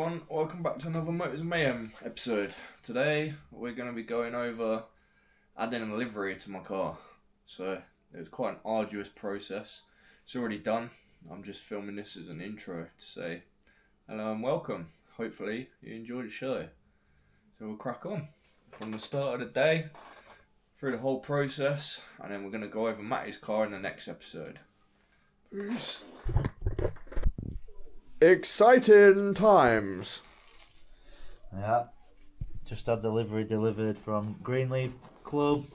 everyone, welcome back to another Motors Mayhem episode. Today we're going to be going over adding a livery to my car. So it was quite an arduous process. It's already done. I'm just filming this as an intro to say hello and welcome. Hopefully you enjoyed the show. So we'll crack on from the start of the day through the whole process, and then we're going to go over Matty's car in the next episode. Peace. Exciting times. Yeah, just had the livery delivered from Greenleaf Club.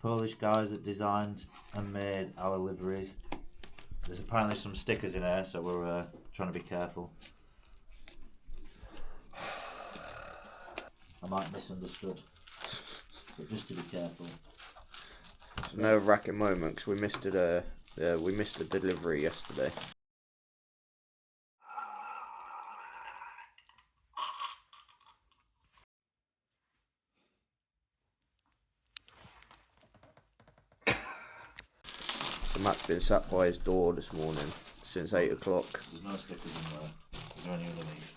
Polish guys that designed and made our liveries. There's apparently some stickers in here, so we're trying to be careful. I might have misunderstood, but just to be careful. It's a nerve-wracking moment because we missed a delivery yesterday. So Matt's been sat by his door this morning since 8 o'clock. There's no stickers in there. Is there any underneath?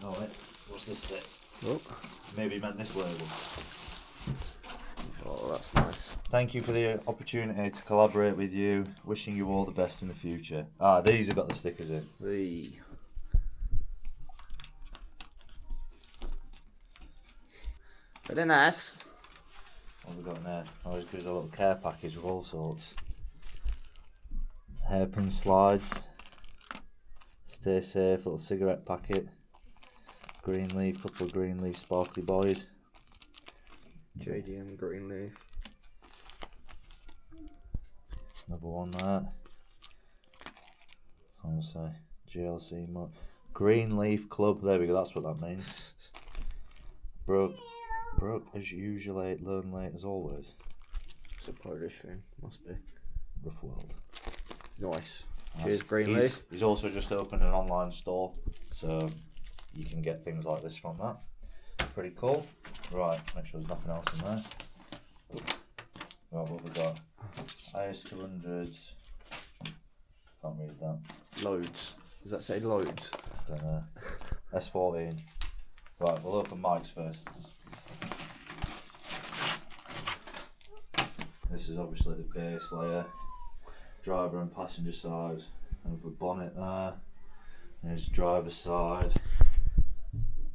No, wait. What's this say? Oh. Maybe meant this label. Oh, that's nice. Thank you for the opportunity to collaborate with you. Wishing you all the best in the future. Ah, these have got the stickers in. Very nice. What have we got in there? Oh, it gives a little care package of all sorts. Hairpin slides. Stay safe, little cigarette packet. Greenleaf, couple of Greenleaf sparkly boys. JDM Greenleaf. Another one there. So I'm gonna say GLC Greenleaf Club. There we go. That's what that means. Broke as usual, learn late as always. It's a Polish thing, must be. Rough world. Nice. Cheers, Greenleaf. He's also just opened an online store, so you can get things like this from that. Pretty cool. Right, make sure there's nothing else in there. Right, what we got? IS200s. Can't read that. Loads. Does that say loads? Don't know. S14. Right, we'll open Mike's first. This is obviously the base layer. Driver and passenger side. And with a bonnet there. There's driver's side.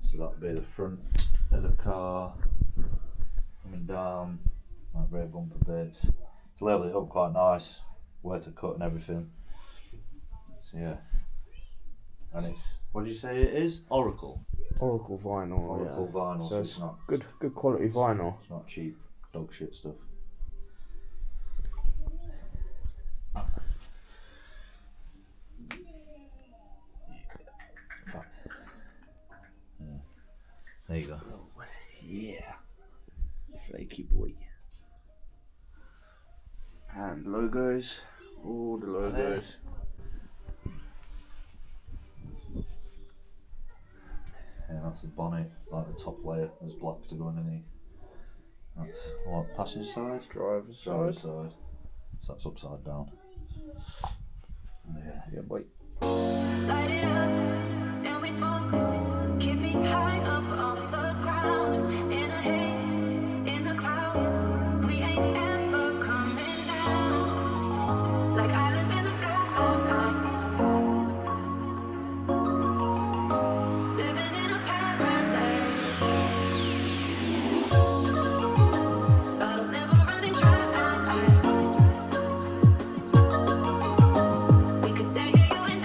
So that'll be the front of the car. Coming down, like rear bumper bits. It's labelled it up quite nice. Where to cut and everything. So yeah. And it's, what did you say it is? Oracle. Oracle vinyl. Oracle vinyl, so it's not good quality vinyl. It's not cheap dog shit stuff. In fact, yeah. There you go. Oh, yeah, flaky boy. And logos, all the logos. Yeah, that's the bonnet, like the top layer. There's black to go underneath. That's what, passenger side? Driver's Driver's side. side. So that's upside down. Yeah. Yeah, boy. Light it up, and we smoke. Keep me high up off the ground. In a haze, in the clouds. We ain't ever coming down. Like islands in the sky. Living in a paradise. Bottles never running dry. We could stay here, you and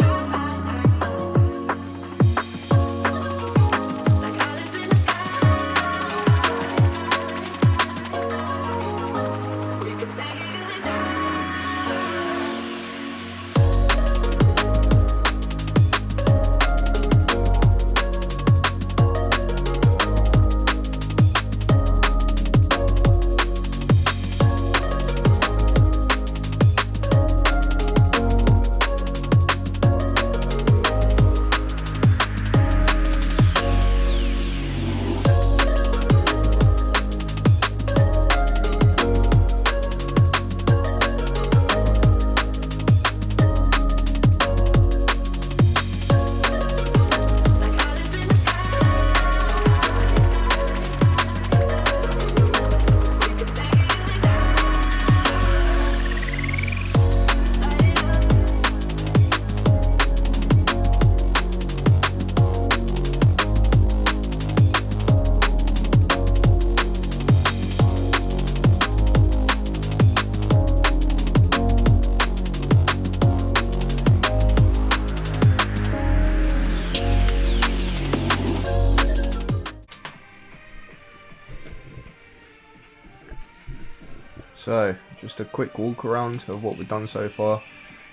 So, just a quick walk around of what we've done so far.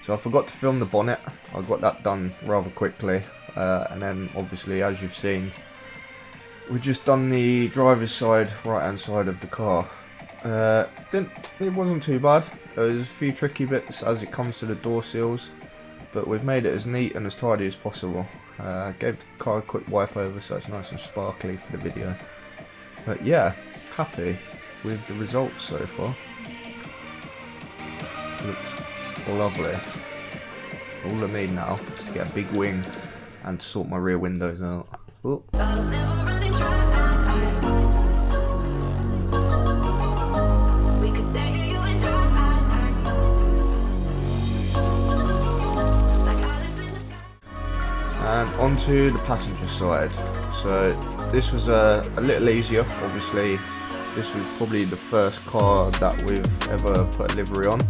So I forgot to film the bonnet, I got that done rather quickly, and then obviously, as you've seen, we've just done the driver's side, right hand side of the car. It wasn't too bad. There's a few tricky bits as it comes to the door seals, but we've made it as neat and as tidy as possible. Gave the car a quick wipe over so it's nice and sparkly for the video. But yeah, happy with the results so far. Looks lovely. All I need now is to get a big wing and to sort my rear windows out. Oh. Bottles never running dry. We could stay here, you and I. Like islands in the sky. And onto the passenger side. So this was a little easier. Obviously, this was probably the first car that we've ever put a livery on.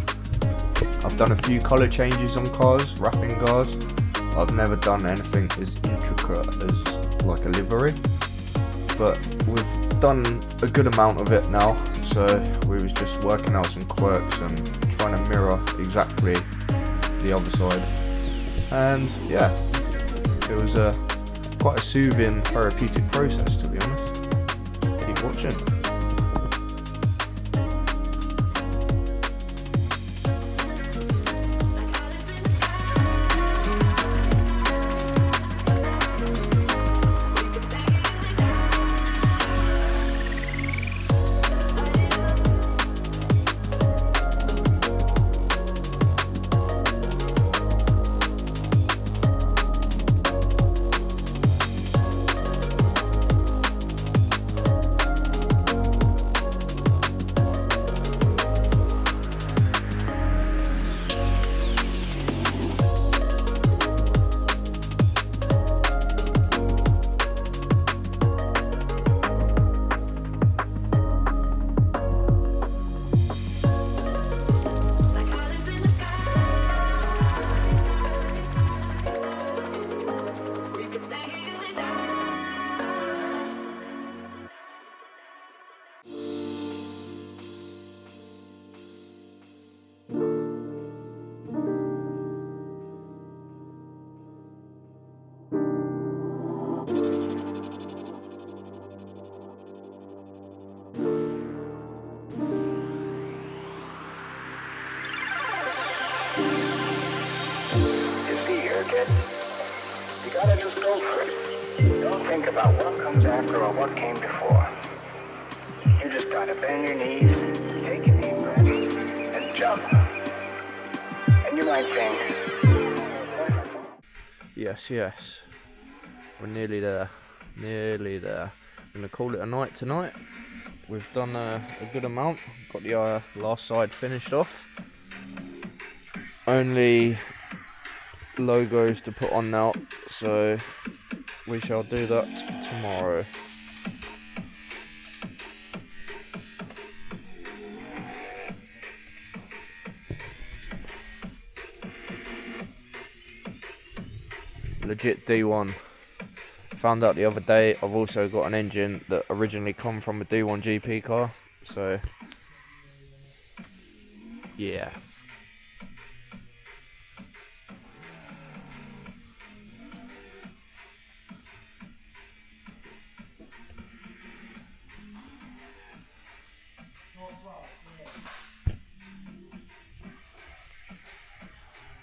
I've done a few colour changes on cars, wrapping cars. I've never done anything as intricate as like a livery, but we've done a good amount of it now. So we was just working out some quirks and trying to mirror exactly the other side. And yeah, it was quite a soothing, therapeutic process, to be honest. Keep watching. You gotta just go for it. Don't think about what comes after or what came before. You just gotta bend your knees, take a deep breath, and jump. And you might think, Yes. We're nearly there. I'm gonna call it a night tonight. We've done a good amount. Got the last side finished off. Only logos to put on now, so we shall do that tomorrow. Legit D1. Found out the other day I've also got an engine that originally come from a D1 GP car, so yeah.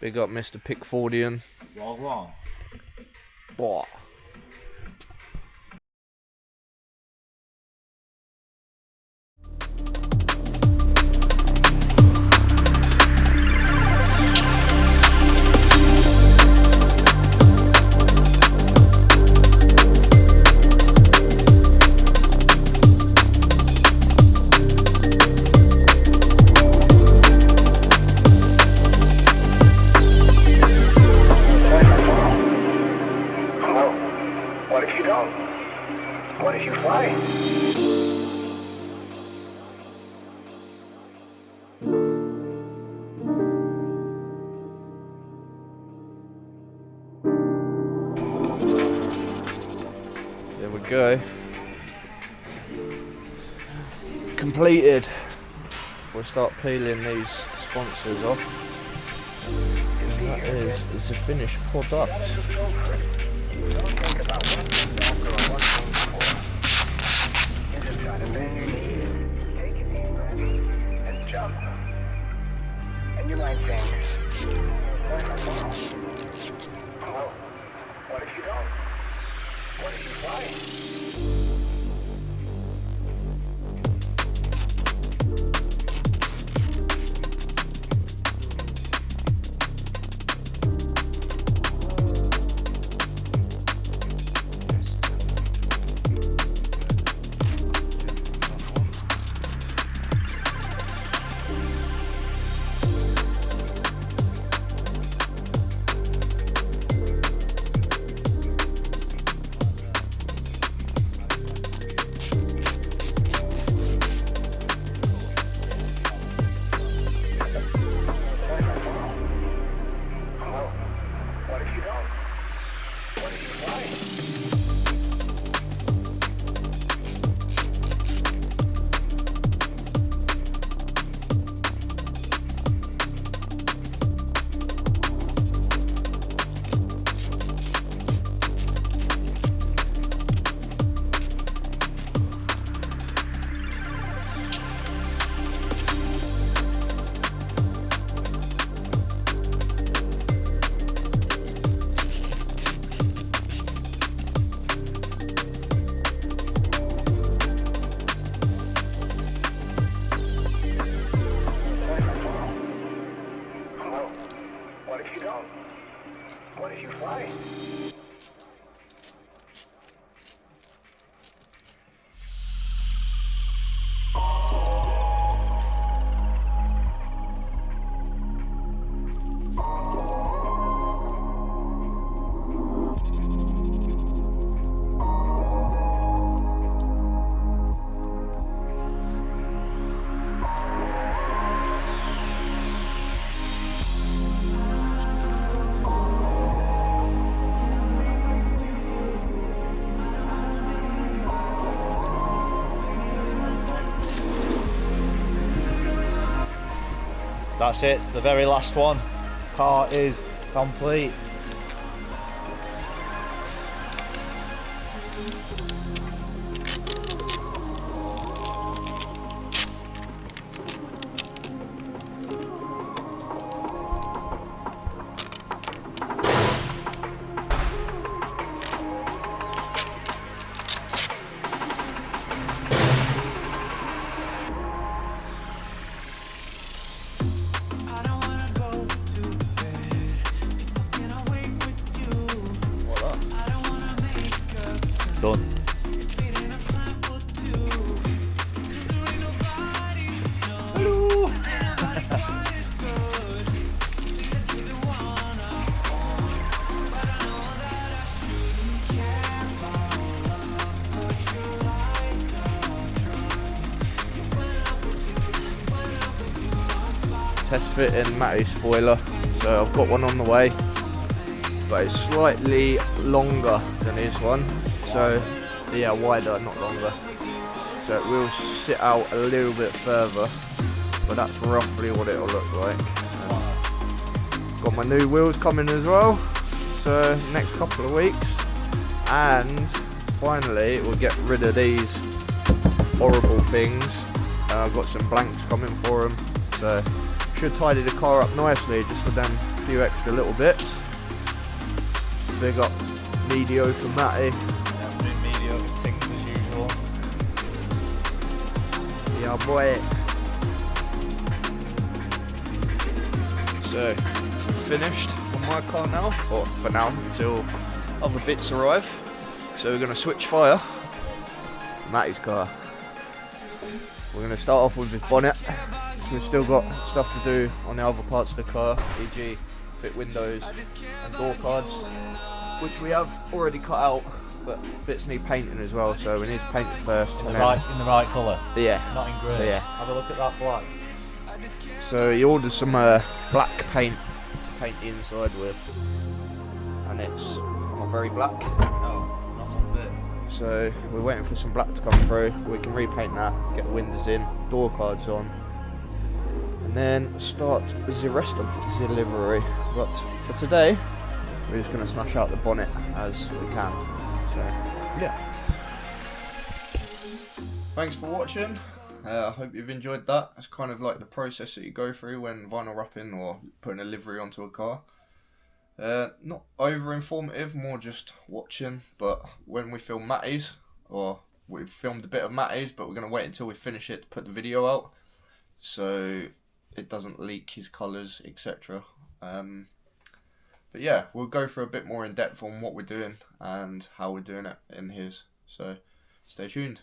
Big up Mr. Pickfordian. Wrong. What? what if you don't? What if you fly? There we go. Completed. we'll start peeling these sponsors off. And that is the finished product. Don't think about what comes after or what came before. You just gotta bend your knees, take a deep breath, and jump. And you might think, what if I fall? Well, what if you don't? What if you fly? What if you don't? What if you fly? That's it, the very last one. Car is complete. Done. Hello. Test fitting matty spoiler, so I've got one on the way, but it's slightly longer than his one, so yeah, wider, not longer, so it will sit out a little bit further, but that's roughly what it'll look like. Got my new wheels coming as well, so next couple of weeks, and finally we'll get rid of these horrible things. I've got some blanks coming for them, so should tidy the car up nicely just with them few extra little bits. Big up mediocre matty. Yeah, doing mediocre things as usual. Yeah boy. So finished on my car now, or for now until other bits arrive. So we're going to switch fire. Matty's car. We're going to start off with his bonnet. We've still got stuff to do on the other parts of the car, e.g. fit windows and door cards, which we have already cut out, but bits need painting as well, so we need to paint it first. In the right colour? Yeah. Not in grey? Yeah. Have a look at that black. So he ordered some black paint to paint the inside with, and it's not very black. No, not one bit. So we're waiting for some black to come through. We can repaint that, get the windows in, door cards on, and then start the rest of the livery. But for today, we're just going to smash out the bonnet as we can. So yeah, thanks for watching. I hope you've enjoyed that. It's kind of like the process that you go through when vinyl wrapping or putting a livery onto a car. Not over informative, more just watching. But when we film matties, or we've filmed a bit of matties, but we're going to wait until we finish it to put the video out, so it doesn't leak his colours, etc. But yeah, we'll go for a bit more in depth on what we're doing and how we're doing it in his. So stay tuned.